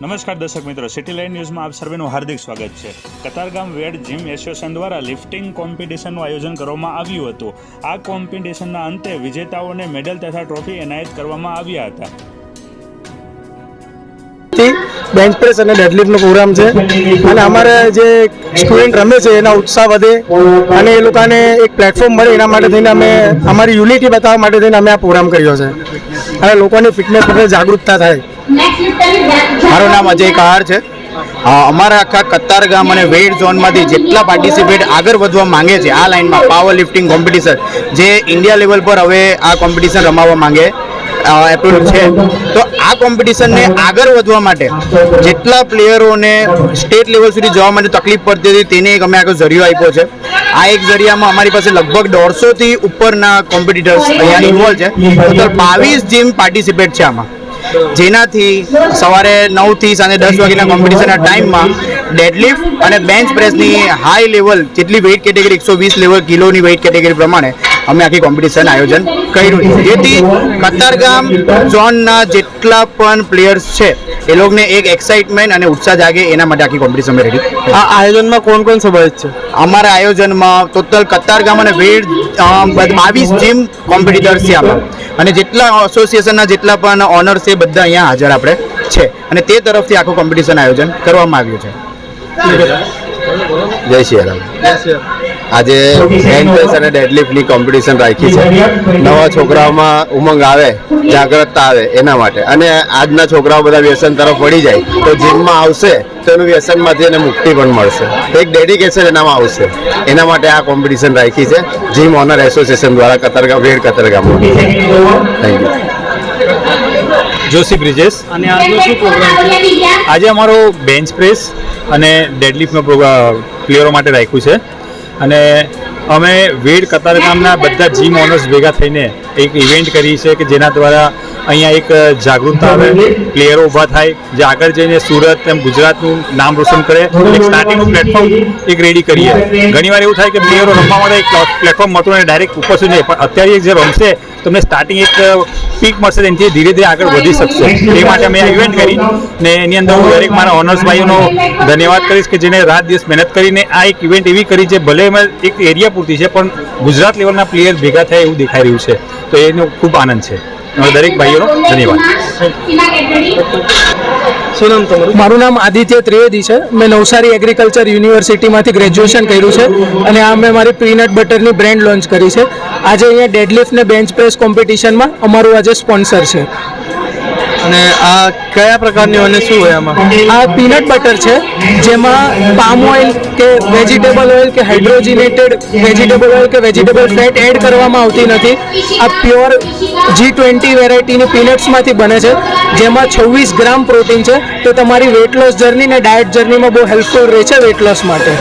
નમસ્કાર દર્શક મિત્રો, સિટી લાઇન ન્યૂઝમાં આપ સર્વેનું હાર્દિક સ્વાગત છે। કતારગામ વેડ જીમ એસોસિએશન દ્વારા લિફ્ટિંગ કોમ્પિટિશનનું આયોજન કરવામાં આવ્યું હતું। આ કોમ્પિટિશનના અંતે વિજેતાઓને મેડલ તથા ટ્રોફી એનાયત કરવામાં આવ્યા હતા। બેન્ચ પ્રેસ અને ડેડલિફ્ટનો પ્રોગ્રામ છે અને અમારે જે સ્ટુડન્ટ રમે છે એના ઉત્સાહ વધે અને એ લોકોને એક પ્લેટફોર્મ મળે એના માટે થઈને અમે અમારી યુનિટી બતાવવા માટે થઈને અમે આ પ્રોગ્રામ કર્યો છે અને લોકોની ફિટનેસ પ્રત્યે જાગૃતતા થાય। મારું નામ અજય કહાર છે। અમારા આખા કતારગામ અને વેડ ઝોનમાંથી જેટલા પાર્ટિસિપેટ આગળ વધવા માંગે છે આ લાઇનમાં પાવર લિફ્ટિંગ કોમ્પિટિશન જે ઇન્ડિયા લેવલ પર હવે આ કોમ્પિટિશન રમાવવા માંગે એપ્રુવ છે, તો આ કોમ્પિટિશનને આગળ વધવા માટે જેટલા પ્લેયરોને સ્ટેટ લેવલ સુધી જવા માટે તકલીફ પડતી હતી તેને એક અમે આખો જરિયો આપ્યો છે। આ એક જરિયામાં અમારી પાસે લગભગ 150થી ઉપરના કોમ્પિટિટર્સ અહીંયા ઇન્વોલ્વ છે। ટોટલ 22 જીમ પાર્ટિસિપેટ છે આમાં, જેનાથી સવારે 9 થી સાંજે 10 વાગ્યાના કોમ્પિટિશનના ટાઈમમાં ડેડલિફ્ટ અને બેન્ચ પ્રેસની હાઈ લેવલ જેટલી વેઇટ કેટેગરી 120 લેવલ કિલોની વેઇટ કેટેગરી પ્રમાણે અમે આખી કોમ્પિટિશન આયોજન કર્યું છે, જેથી કતારગામ ઝોનના જેટલા પણ પ્લેયર્સ છે એ લોકોને એક એક્સાઇટમેન્ટ અને ઉત્સાહ જાગે એના માટે આખી કોમ્પિટિશન અમે રેડી। આ આયોજનમાં કોણ કોણ સભાયિત છે? અમારા આયોજનમાં ટોટલ કતારગામ અને વેડ 22 જીમ કોમ્પિટિટર્સ છે આમાં, અને જેટલા એસોસિએશનના જેટલા પણ ઓનર્સ છે બધા અહીંયા હાજર આપણે છે અને તે તરફથી આખું કોમ્પિટિશન આયોજન કરવામાં આવ્યું છે। જય શ્રી રામ। આજે બેન્ચ પ્રેસ અને ડેડલિફ્ટની કોમ્પિટિશન રાખી છે। નવા છોકરાઓમાં ઉમંગ આવે, જાગૃતતા આવે એના માટે, અને આજના છોકરાઓ બધા વ્યસન તરફ વળી જાય તો જીમમાં આવશે તો એનું વ્યસનમાંથી એને મુક્તિ પણ મળશે, એક ડેડિકેશન એનામાં આવશે, એના માટે આ કોમ્પિટિશન રાખી છે જીમ ઓનર એસોસિએશન દ્વારા કતારગામ વેડ કતારગામમાં। Thank you. જોશી બ્રિજેશ। અને આજનો શું પ્રોગ્રામ છે? આજે અમારો બેન્ચ પ્રેસ અને ડેડલિફ્ટનો પ્રોગ્રામ પ્લેયરો માટે રાખ્યું છે અને અમે વેડ કતારગામના બધા જીમ ઓનર્સ ભેગા થઈને એક ઇવેન્ટ કરી છે કે જેના દ્વારા અહીંયા એક જાગૃતતા આવે, પ્લેયરો ઊભા થાય જે આગળ જઈને સુરત એમ ગુજરાતનું નામ રોશન કરે, એક સ્ટાર્ટિંગનું પ્લેટફોર્મ એક રેડી કરીએ। ઘણીવાર એવું થાય કે પ્લેયરો રમવા માટે એક પ્લેટફોર્મ મળતું અને ડાયરેક્ટ ઉપર સુધી નહીં, પણ અત્યારે જે રમશે તમને સ્ટાર્ટિંગ એક પીક મળશે, એનાથી ધીરે ધીરે આગળ વધી શકશે। એ માટે અમે આ ઇવેન્ટ કરી ને એની અંદર હું દરેક મારા ઓનર્સ ભાઈઓનો ધન્યવાદ કરીશ કે જેને રાત દિવસ મહેનત કરીને આ એક ઇવેન્ટ એવી કરી છે, ભલે એમાં એક એરિયા પૂરતી છે પણ ગુજરાત લેવલના પ્લેયર ભેગા થાય એવું દેખાઈ રહ્યું છે, તો એનો ખૂબ આનંદ છે। દરેક ભાઈઓનો ધન્યવાદ। શું નામ તમારું? મારું નામ આદિત્ય ત્રિવેદી છે। મેં નવસારી એગ્રીકલ્ચર યુનિવર્સિટીમાંથી ગ્રેજ્યુએશન કર્યું છે અને આ મેં મારી પીનટ બટરની બ્રાન્ડ લોન્ચ કરી છે। આજે અહીંયા ડેડલિફ્ટ ને બેન્ચ પ્રેસ કોમ્પિટિશનમાં અમારું આજે સ્પોન્સર છે। અને આ કયા પ્રકારની અને શું હોય આમાં? આ પીનટ બટર છે જેમાં પામ ઓઇલ કે વેજીટેબલ ઓઇલ કે હાઇડ્રોજિનેટેડ વેજીટેબલ ઓઇલ કે વેજીટેબલ ફેટ એડ કરવામાં આવતી નથી। આ પ્યોર G20 વેરાયટીની પીનટ્સમાંથી બને છે જેમાં 26 ગ્રામ પ્રોટીન છે, તો તમારી વેટ લોસ જર્ની ને ડાયટ જર્નીમાં બહુ હેલ્પફુલ રહે છે વેટ લોસ માટે।